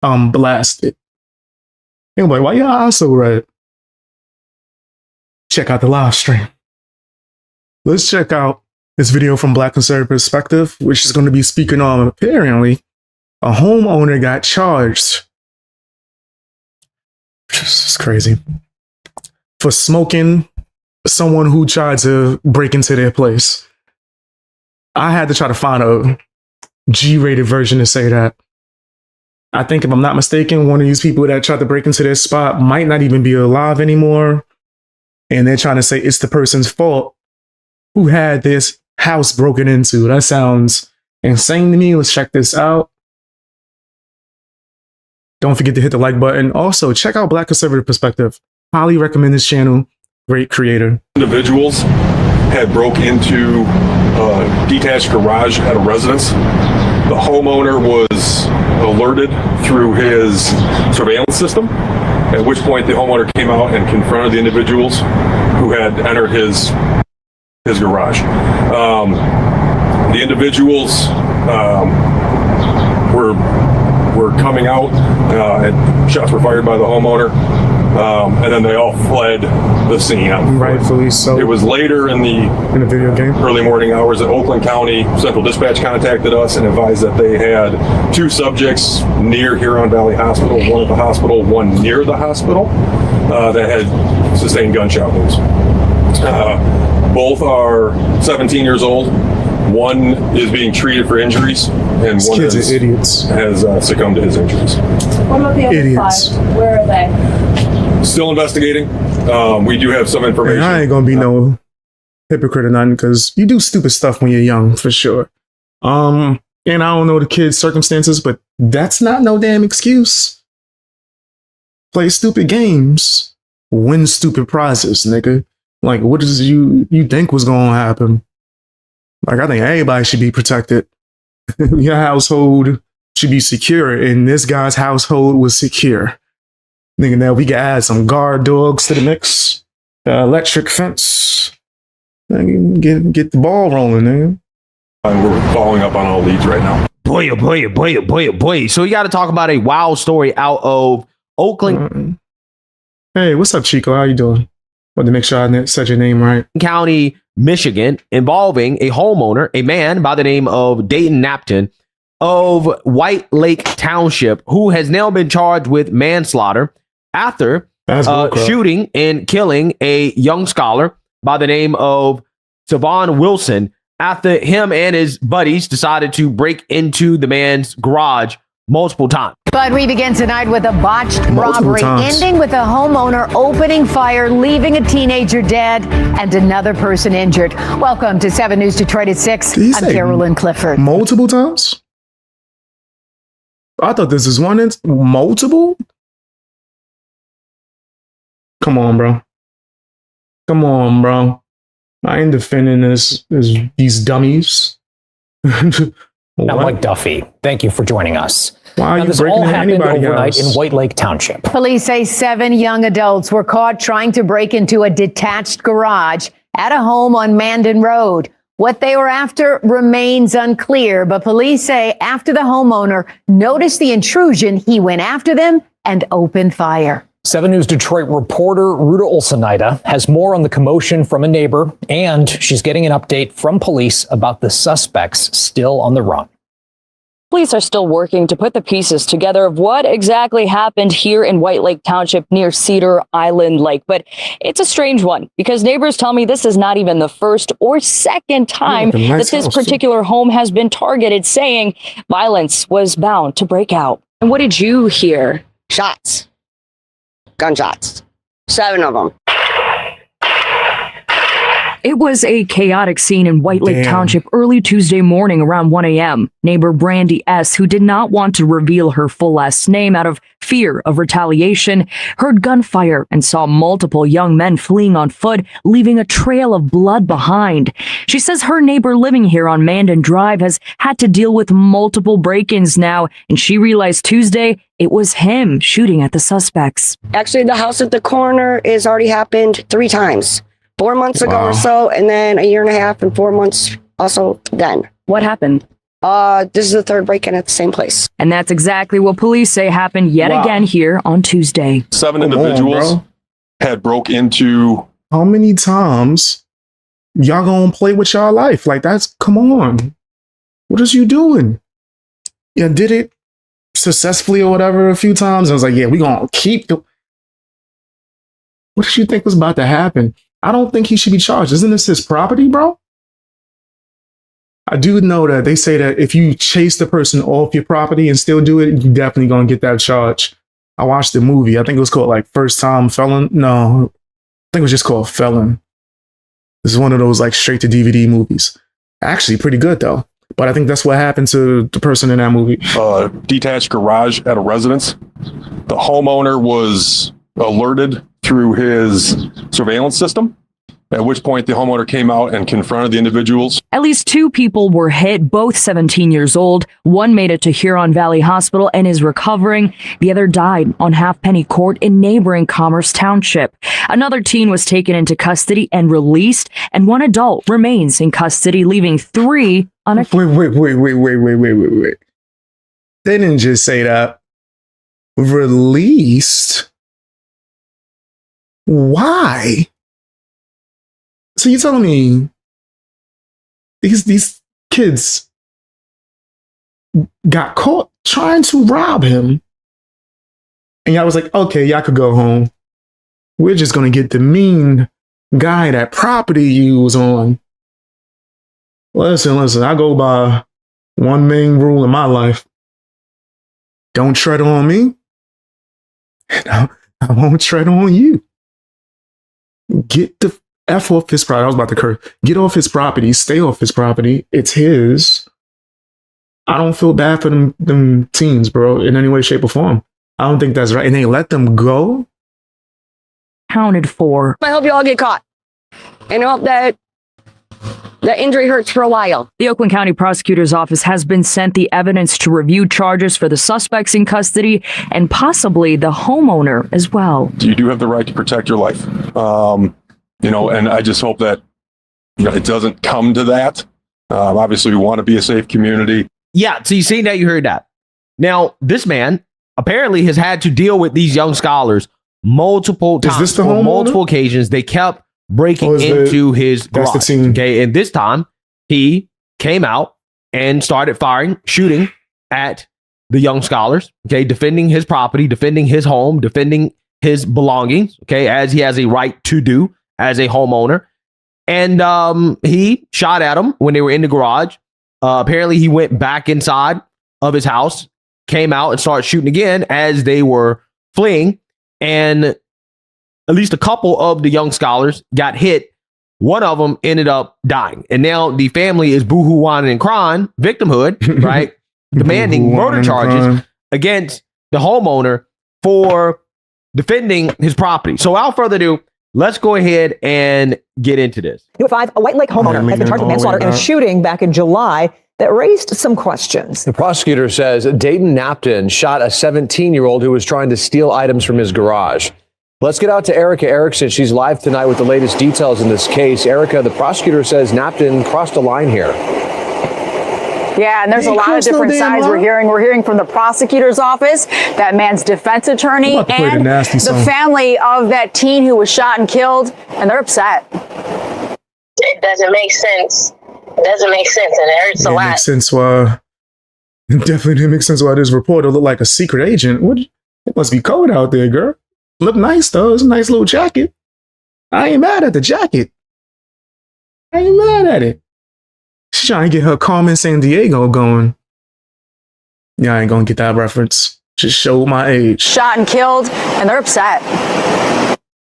blasted. Anyway, why your eyes so red? Check out the live stream. Let's check out this video from Black Conservative Perspective, which is going to be speaking on, apparently, a homeowner got charged. This is crazy. For smoking someone who tried to break into their place. I had to try to find a G-rated version to say that. I think, if I'm not mistaken, one of these people that tried to break into their spot might not even be alive anymore. And they're trying to say it's the person's fault who had this house broken into. That sounds insane to me. Let's check this out. Don't forget to hit the like button. Also, check out Black Conservative Perspective. Highly recommend this channel. Great creator. Individuals had broke into a detached garage at a residence. The homeowner was alerted through his surveillance system, at which point the homeowner came out and confronted the individuals who had entered his garage. The individuals were coming out, and shots were fired by the homeowner, and then they all fled the scene. Rightfully so. It was later in the video game, early morning hours that Oakland County Central Dispatch contacted us and advised that they had 2 subjects near Huron Valley Hospital, one at the hospital, one near the hospital, that had sustained gunshot wounds. Both are 17 years old. One is being treated for injuries, and one has succumbed to his injuries. What about the other 5? Where are they? Still investigating. We do have some information. Man, I ain't gonna be no hypocrite or nothing, because you do stupid stuff when you're young, for sure. And I don't know the kid's circumstances, but that's not no damn excuse. Play stupid games, win stupid prizes, nigga. Like, what does you think was gonna happen? Like, I think everybody should be protected. Your household should be secure, and this guy's household was secure. Nigga, now we can add some guard dogs to the mix, electric fence, get the ball rolling, nigga. We're following up on all leads right now. Boy, oh boy, oh boy, oh boy, oh boy. So we got to talk about a wild story out of Oakland. Hey, what's up, Chico? How you doing? Want to make sure I said your name right. County, Michigan, involving a homeowner, a man by the name of Dayton Napton of White Lake Township, who has now been charged with manslaughter after shooting and killing a young scholar by the name of Savon Wilson, after him and his buddies decided to break into the man's garage multiple times. But we begin tonight with a botched robbery, ending with a homeowner opening fire, leaving a teenager dead and another person injured. Welcome to 7 News Detroit at 6. I'm Carolyn Clifford. Multiple times? I thought this was one multiple? Come on, bro. Come on, bro. I ain't defending these dummies. I'm Mike Duffy. Thank you for joining us. Why are you this all happened overnight in White Lake Township. Police say 7 young adults were caught trying to break into a detached garage at a home on Mandan Road. What they were after remains unclear, but police say after the homeowner noticed the intrusion, he went after them and opened fire. 7 News Detroit reporter Ruta Olsenaida has more on the commotion from a neighbor, and she's getting an update from police about the suspects still on the run. Police are still working to put the pieces together of what exactly happened here in White Lake Township near Cedar Island Lake. But it's a strange one because neighbors tell me this is not even the first or second time that this particular home has been targeted, saying violence was bound to break out. And what did you hear? Shots. Gunshots. 7 of them. It was a chaotic scene in White Lake Township early Tuesday morning around 1 a.m. Neighbor Brandy S., who did not want to reveal her full last name out of fear of retaliation, heard gunfire and saw multiple young men fleeing on foot, leaving a trail of blood behind. She says her neighbor living here on Mandan Drive has had to deal with multiple break-ins now, and she realized Tuesday it was him shooting at the suspects. Actually, the house at the corner has already happened 3 times. 4 months ago or so, and then a year and a half and 4 months also then. What happened? This is the third break-in at the same place. And that's exactly what police say happened yet again here on Tuesday. 7 Come on, individuals bro. had broke into. How many times y'all gonna play with y'all life? Like, that's, come on. What is you doing? Yeah, did it successfully or whatever a few times. I was like, yeah, we gonna keep the. What did you think was about to happen? I don't think he should be charged. Isn't this his property, bro? I do know that they say that if you chase the person off your property and still do it, you definitely gonna get that charge. I watched the movie. I think it was called like First Time Felon. No, I think it was just called Felon. This is one of those like straight to DVD movies. Actually, pretty good though. But I think that's what happened to the person in that movie. Detached garage at a residence. The homeowner was alerted through his surveillance system, at which point the homeowner came out and confronted the individuals. At least 2 people were hit, both 17 years old. One made it to Huron Valley Hospital and is recovering. The other died on Halfpenny Court in neighboring Commerce Township. Another teen was taken into custody and released, and 1 adult remains in custody, leaving 3 unaccounted. Wait. They didn't just say that. Released? Why? So you're telling me these kids got caught trying to rob him, and y'all was like, okay, y'all could go home. We're just gonna get the mean guy that property you was on. Listen, I go by one main rule in my life. Don't tread on me, and I won't tread on you. Get the F off his property. I was about to curse. Get off his property. Stay off his property. It's his. I don't feel bad for them teens, bro, in any way, shape, or form. I don't think that's right. And they let them go? Accounted for. I hope you all get caught. And I hope that the injury hurts for a while. The Oakland County Prosecutor's Office has been sent the evidence to review charges for the suspects in custody and possibly the homeowner as well. You do have the right to protect your life. And I just hope that it doesn't come to that. Obviously, we want to be a safe community. Yeah, so you seen that, you heard that. Now, this man apparently has had to deal with these young scholars multiple times. Is this the on homeowner? multiple occasions. They kept breaking into his garage. That's the team. Okay, and this time he came out and started shooting at the young scholars. Okay, defending his property, defending his home, defending his belongings. Okay, as he has a right to do as a homeowner. And he shot at them when they were in the garage. Apparently, he went back inside of his house, came out and started shooting again as they were fleeing. And at least a couple of the young scholars got hit. One of them ended up dying. And now the family is boohoo, whining, and crying, victimhood, right? Demanding murder charges against the homeowner for defending his property. So without further ado, let's go ahead and get into this. Number 5, a White Lake homeowner has been charged with manslaughter in a shooting back in July that raised some questions. The prosecutor says Dayton Napton shot a 17-year-old who was trying to steal items from his garage. Let's get out to Erica Erickson. She's live tonight with the latest details in this case. Erica, the prosecutor says Napton crossed a line here. Yeah, and there's a lot of different sides we're hearing. We're hearing from the prosecutor's office, that man's defense attorney, and the family of that teen who was shot and killed, and they're upset. It doesn't make sense. It doesn't make sense, and it hurts a lot. Makes sense why. It definitely didn't make sense why this reporter looked like a secret agent. What? It must be cold out there, girl. Look nice though. It's a nice little jacket. I ain't mad at the jacket. I ain't mad at it. She's trying to get her Carmen San Diego going. Yeah, I ain't gonna get that reference. Just showed my age. Shot and killed, and they're upset.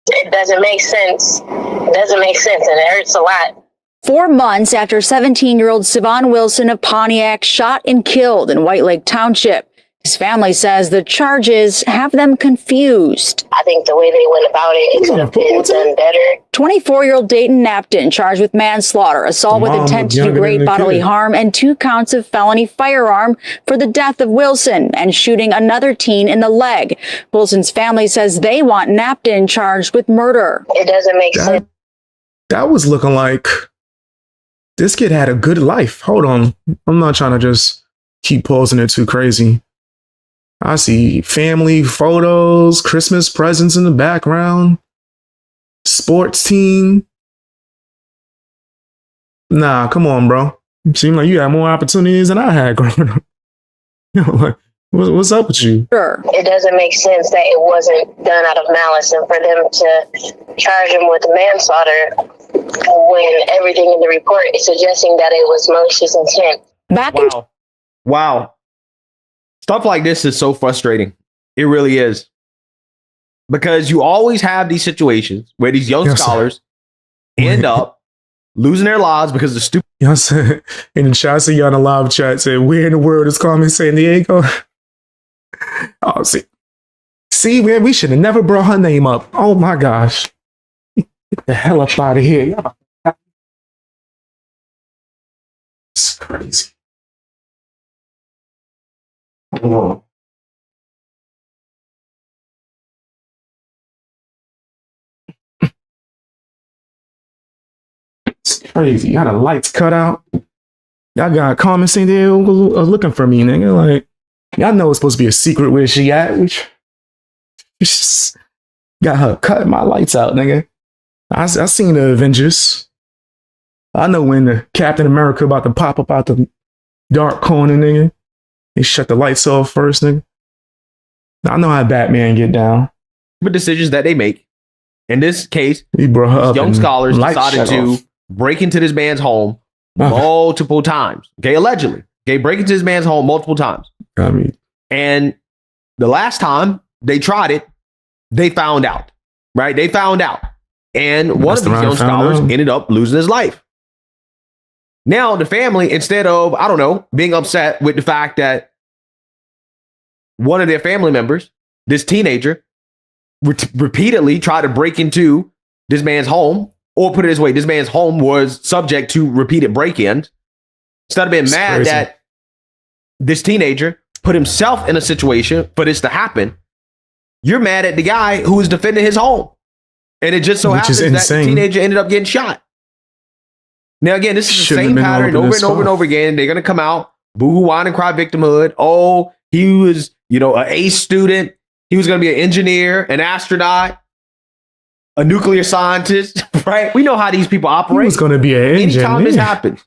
It doesn't make sense. It doesn't make sense, and it hurts a lot. 4 months after 17-year-old Savon Wilson of Pontiac shot and killed in White Lake Township, his family says the charges have them confused. I think the way they went about it could have been done better. 24-year-old Dayton Napton charged with manslaughter, assault with intent to do great bodily harm, and 2 counts of felony firearm for the death of Wilson and shooting another teen in the leg. Wilson's family says they want Napton charged with murder. It doesn't make sense. That was looking like this kid had a good life. Hold on. I'm not trying to just keep pausing it too crazy. I see family photos, Christmas presents in the background, sports team. Nah, come on, bro. Seemed like you had more opportunities than I had growing up. Like, what's up with you? Sure. It doesn't make sense that it wasn't done out of malice, and for them to charge him with manslaughter when everything in the report is suggesting that it was malicious intent. Wow. Stuff like this is so frustrating. It really is. Because you always have these situations where these young scholars end up losing their lives because of stupid. You know what I'm saying? In the chat, I see you on the live chat saying, where in the world is Carmen San Diego? Oh, see, man, we should have never brought her name up. Oh my gosh. Get the hell up out of here. It's crazy. Oh. It's crazy. Y'all the lights cut out. Y'all got Carmen San Diego looking for me, nigga. Like, y'all know it's supposed to be a secret where she at. Got her cutting my lights out, nigga. I seen the Avengers. I know when the Captain America about to pop up out the dark corner, nigga. They shut the lights off first, nigga. I know how Batman get down. But decisions that they make. In this case, he brought her up young scholars decided to off. break into this man's home multiple times. Okay, allegedly. Okay, break into this man's home multiple times. I mean, and the last time they tried it, they found out. Right? They found out. And one of these young scholars ended up losing his life. Now, the family, instead of, I don't know, being upset with the fact that one of their family members, this teenager, repeatedly tried to break into this man's home, or put it this way, this man's home was subject to repeated break-ins. Instead of being mad that this teenager put himself in a situation for this to happen, you're mad at the guy who was defending his home. And it just so happens that the teenager ended up getting shot. Now, again, this is the same pattern over and over and over again. They're going to come out, boo-hoo, whine, and cry victimhood. Oh, he was, an A student. He was going to be an engineer, an astronaut, a nuclear scientist, right? We know how these people operate. He was going to be an engineer. Anytime this happens,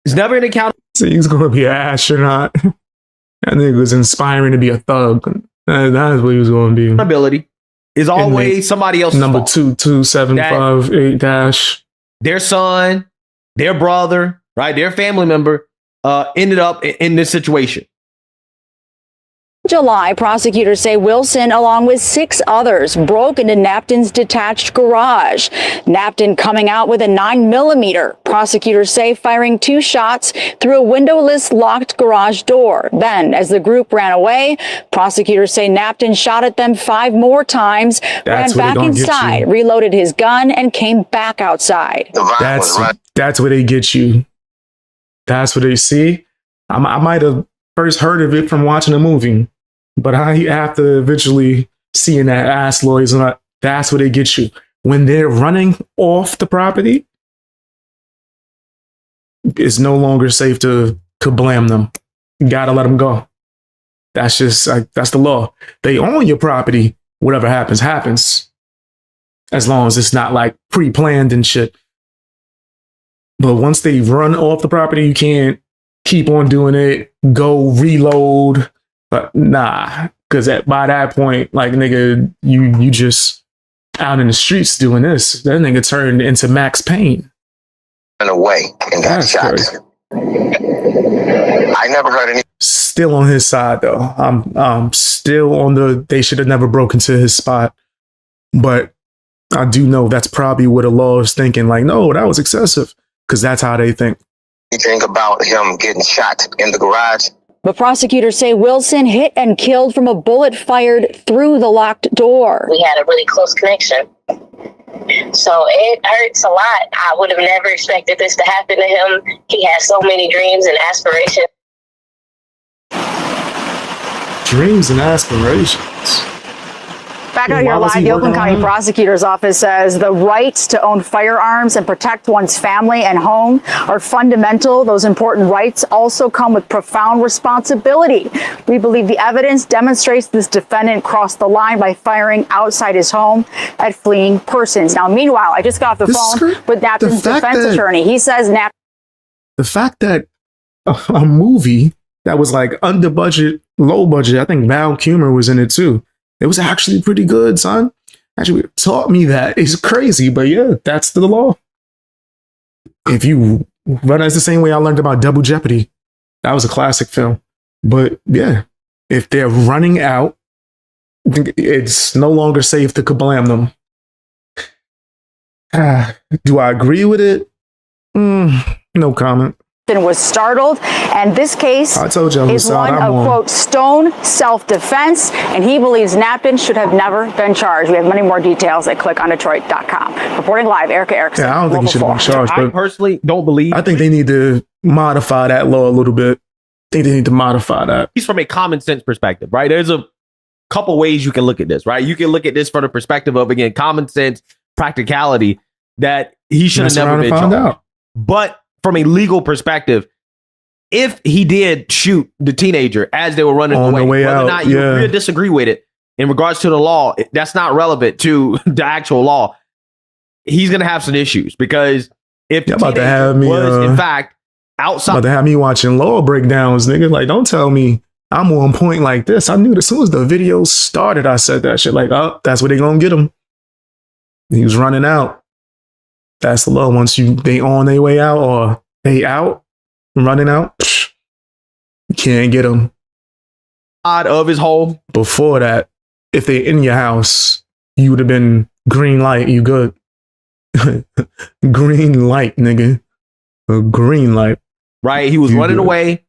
it's never an account. So he was going to be an astronaut. I think it was inspiring to be a thug. That's what he was going to be. Accountability is always somebody else's number fault. 22758- Their son, their brother, right? Their family member ended up in this situation. July, prosecutors say Wilson, along with 6 others, broke into Napton's detached garage. Napton coming out with a 9mm. Prosecutors say firing 2 shots through a windowless, locked garage door. Then, as the group ran away, prosecutors say Napton shot at them 5 more times, ran back inside, reloaded his gun, and came back outside. That's where they get you. That's what they see. I might have first heard of it from watching a movie. But after eventually seeing that ass lawyers, that's where they get you. When they're running off the property, it's no longer safe to blame them. You gotta let them go. That's just that's the law. They own your property. Whatever happens, happens. As long as it's not like pre-planned and shit. But once they run off the property, you can't keep on doing it. Go reload. But nah, because by that point, like, nigga, you just out in the streets doing this. That nigga turned into Max Payne. Away and got shot. I never heard any. Still on his side though. I'm still on they should have never broken into his spot. But I do know that's probably what the law is thinking. Like, no, that was excessive, because that's how they think. You think about him getting shot in the garage. But prosecutors say Wilson hit and killed from a bullet fired through the locked door. We had a really close connection. So it hurts a lot. I would have never expected this to happen to him. He has so many dreams and aspirations. Dreams and aspirations. back out here live. The Oakland County Prosecutor's Office says the rights to own firearms and protect one's family and home are fundamental. Those important rights also come with profound responsibility. We believe the evidence demonstrates this defendant crossed the line by firing outside his home at fleeing persons. Now, meanwhile, I just got off the phone with Napton's defense attorney. He says the fact that a movie that was like under budget, low budget, I think Val Kilmer was in it too. It was actually pretty good, son. Actually, taught me that. It's crazy, but yeah, that's the law. If you run as the same way I learned about Double Jeopardy, that was a classic film. But yeah, if they're running out, it's no longer safe to kablam them. Do I agree with it? No comment. Was startled, and this case is one of, quote, stone self-defense, and he believes Napton should have never been charged. We have many more details at clickondetroit.com. Reporting live, Erica Erickson. Yeah, I don't think he should have been charged. I personally don't believe. I think they need to modify that law a little bit. I think they need to modify that. He's from a common sense perspective, right? There's a couple ways you can look at this, right? You can look at this from the perspective of, again, common sense, practicality, that he should have never been charged. But from a legal perspective, if he did shoot the teenager as they were running away, whether or not you agree or disagree with it in regards to the law, that's not relevant to the actual law. He's going to have some issues because if the teenager was, in fact, outside. About to have me watching law breakdowns, nigga. Like, don't tell me I'm on point like this. I knew as soon as the video started, I said that shit. Like, oh, that's where they going to get him. He was running out. That's the law. Once they on their way out or they out, running out, you can't get them. Out of his home. Before that, if they in your house, you would have been green light. You good? Green light, nigga. A green light. Right. He was running away,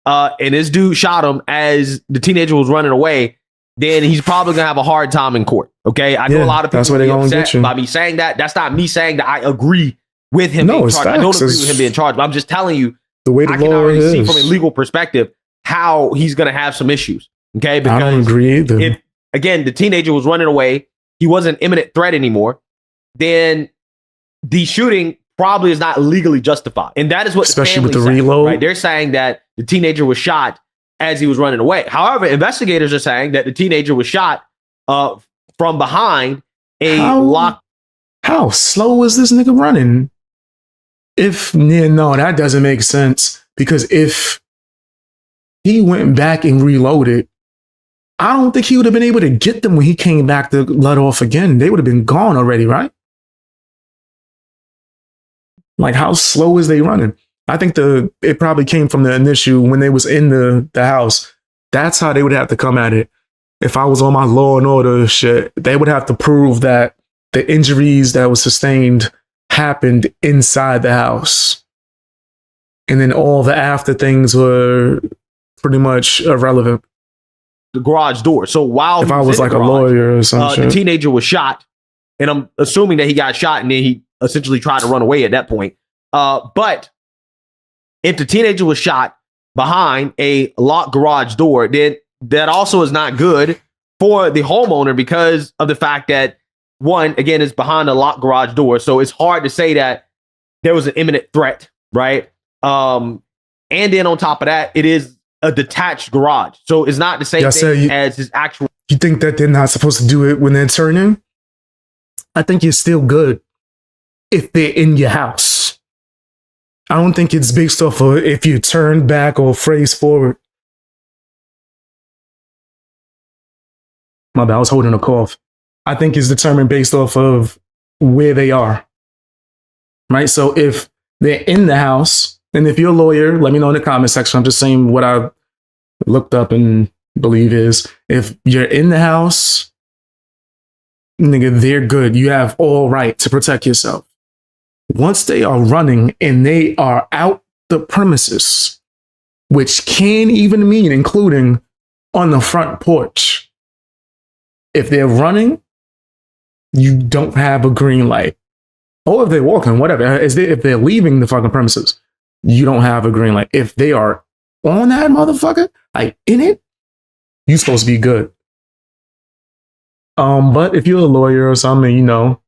and this dude shot him as the teenager was running away. Then he's probably gonna have a hard time in court. Okay, I know a lot of people that's where they're gonna get you. By me saying that. That's not me saying that I agree with him being charged. I don't agree with him being charged, but I'm just telling you the way the I can already see from a legal perspective how he's gonna have some issues. Okay, because I don't agree either. If again the teenager was running away, he wasn't an imminent threat anymore, then the shooting probably is not legally justified, and that is what especially with the saying, reload. right? They're saying that the teenager was shot as he was running away. However, investigators are saying that the teenager was shot from behind a lock. How slow is this nigga running? No, that doesn't make sense. Because if he went back and reloaded, I don't think he would have been able to get them when he came back to let off again. They would have been gone already, right? Like, how slow is they running? I think it probably came from the initial when they was in the house. That's how they would have to come at it. If I was on my Law and Order shit, they would have to prove that the injuries that was sustained happened inside the house. And then all the after things were pretty much irrelevant. The garage door. So while if I was like a lawyer or something, the teenager was shot, and I'm assuming that he got shot and then he essentially tried to run away at that point. But if the teenager was shot behind a locked garage door, then that also is not good for the homeowner because of the fact that, one, again, it's behind a locked garage door. So it's hard to say that there was an imminent threat, right? And then on top of that, it is a detached garage. So it's not the same thing as his actual. You think that they're not supposed to do it when they're turning? I think you're still good if they're in your house. I don't think it's based off of if you turn back or phrase forward. My bad, I was holding a cough. I think it's determined based off of where they are. Right? So if they're in the house, and if you're a lawyer, let me know in the comment section. I'm just saying what I looked up and believe is if you're in the house, nigga, they're good. You have all right to protect yourself. Once they are running and they are out the premises, which can even mean including on the front porch, if they're running, you don't have a green light. Or if they're walking, whatever. If they're leaving the fucking premises, you don't have a green light. If they are on that motherfucker, like in it, you're supposed to be good. But if you're a lawyer or something, you know,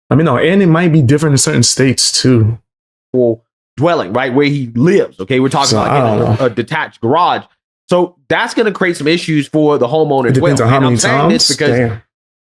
let me know. And it might be different in certain states too. Well, dwelling, right, where he lives. Okay, we're talking So, I don't about a detached garage. So that's going to create some issues for the homeowner It as well. depends on how And many I'm saying times. this because Damn.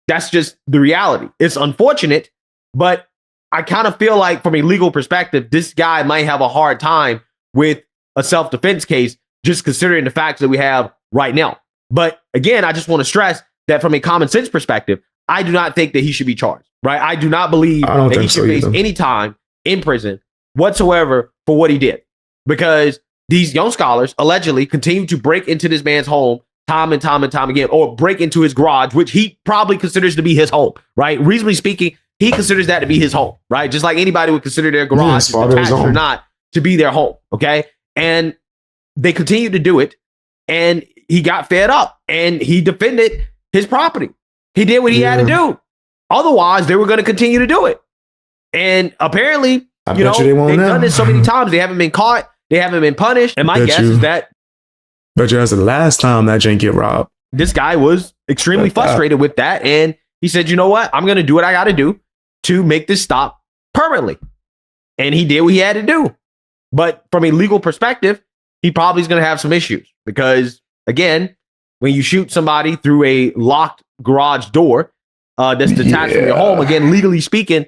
that's just the reality. It's unfortunate, but I kind of feel like from a legal perspective, this guy might have a hard time with a self-defense case, just considering the facts that we have right now. But again, I just want to stress that from a common sense perspective, I do not think that he should be charged, right? I do not believe I don't that he think should so face either. any time in prison whatsoever for what he did, because these young scholars allegedly continue to break into this man's home time and time again, or break into his garage, which he probably considers to be his home, right? Reasonably speaking, he considers that to be his home, right? Just like anybody would consider their garage, his father's attached or home. not, to be their home, okay? And they continue to do it, and he got fed up, and he defended his property. He did what he had to do. Otherwise, they were going to continue to do it. And apparently, I you bet know, you they won't they've now. done this so many times. They haven't been caught. They haven't been punished. And my Bet guess you. is that Bet you that's the last time that jank get robbed. this guy was extremely Bet that. frustrated with that. And he said, you know what? I'm going to do what I got to do to make this stop permanently. And he did what he had to do. But from a legal perspective, he probably is going to have some issues because, again, when you shoot somebody through a locked garage door that's detached from your home, again, legally speaking,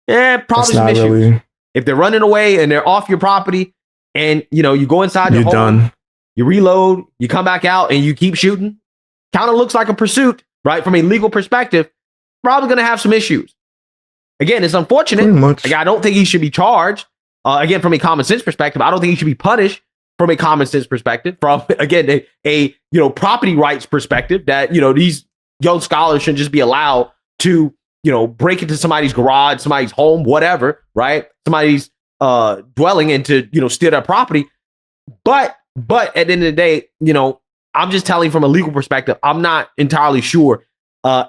probably That's some not issues. really. If they're running away and they're off your property and, you know, you go inside your You're home, done. you reload, you come back out and you keep shooting, kind of looks like a pursuit, right? From a legal perspective, probably going to have some issues. Again, it's unfortunate. Pretty much. Like, I don't think he should be charged. Again, from a common sense perspective, I don't think he should be punished from a common sense perspective. From, again, a property rights perspective, that, you know, these young scholars shouldn't just be allowed to, you know, break into somebody's garage, somebody's home, whatever, right? Somebody's dwelling and to, you know, steal their property. But at the end of the day, you know, I'm just telling from a legal perspective, I'm not entirely sure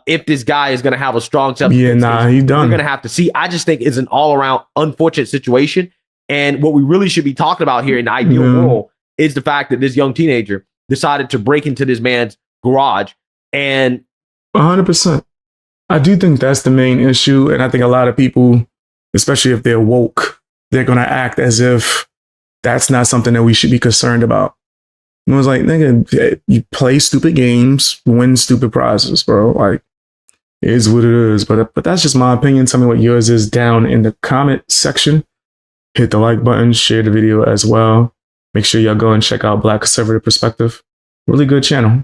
if this guy is going to have a strong self-defense. Yeah, nah, he done. We're going to have to see. I just think it's an all-around unfortunate situation. And what we really should be talking about here in the ideal world is the fact that this young teenager decided to break into this man's garage. And 100%. I do think that's the main issue. And I think a lot of people, especially if they're woke, they're going to act as if that's not something that we should be concerned about. And I was like, nigga, you play stupid games, win stupid prizes, bro. Like, it is what it is. But that's just my opinion. Tell me what yours is down in the comment section. Hit the like button, share the video as well. Make sure y'all go and check out Black Conservative Perspective. Really good channel.